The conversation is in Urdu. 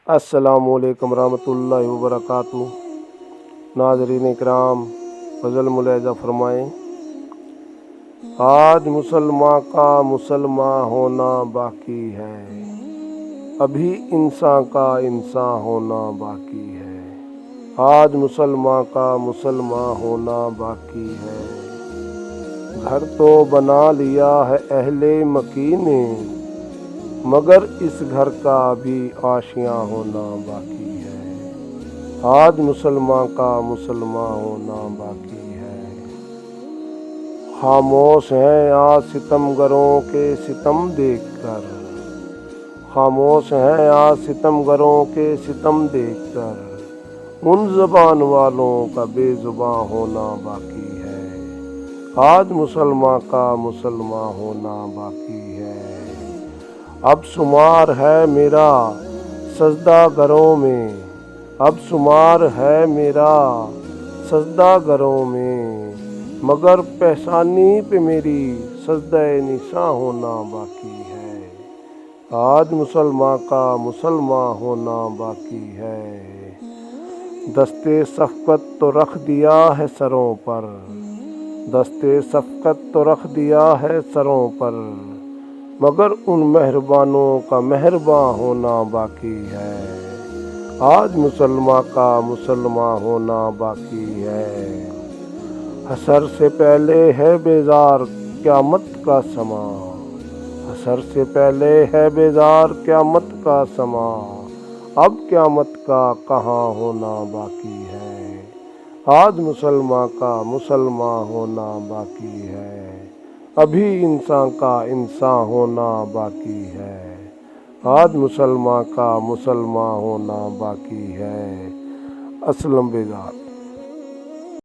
السلام علیکم ورحمۃ اللہ وبرکاتہ۔ ناظرین اکرام، فضل ملاحظہ فرمائیں، آج مسلمان کا مسلمان ہونا باقی ہے، ابھی انسان کا انسان ہونا باقی ہے۔ آج مسلمان کا مسلمان ہونا باقی ہے۔ گھر تو بنا لیا ہے اہل مکی نے، مگر اس گھر کا بھی آشیاں ہونا باقی ہے۔ آج مسلمان کا مسلمان ہونا باقی ہے۔ خاموش ہیں آج ستمگروں کے ستم دیکھ کر، خاموش ہیں آج ستمگروں کے ستم دیکھ کر، ان زبان والوں کا بے زباں ہونا باقی ہے۔ آج مسلمان کا مسلمان ہونا باقی ہے۔ اب شمار ہے میرا سجدہ گروں میں، اب شمار ہے میرا سجدہ گروں میں، مگر پیشانی پہ میری سجدہ نشاں ہونا باقی ہے۔ آج مسلمان کا مسلمان ہونا باقی ہے۔ دستے شفقت تو رکھ دیا ہے سروں پر، دستے شفقت تو رکھ دیا ہے سروں پر، مگر ان مہربانوں کا مہرباں ہونا باقی ہے۔ آج مسلمان کا مسلمان ہونا باقی ہے۔ حشر سے پہلے ہے بیزار قیامت کا سما، حشر سے پہلے ہے بیزار قیامت کا سما، اب قیامت کا کہاں ہونا باقی ہے۔ آج مسلمان کا مسلمان ہونا باقی ہے، ابھی انسان کا انسان ہونا باقی ہے۔ آج مسلمان کا مسلمان ہونا باقی ہے۔ اسلم بیزار۔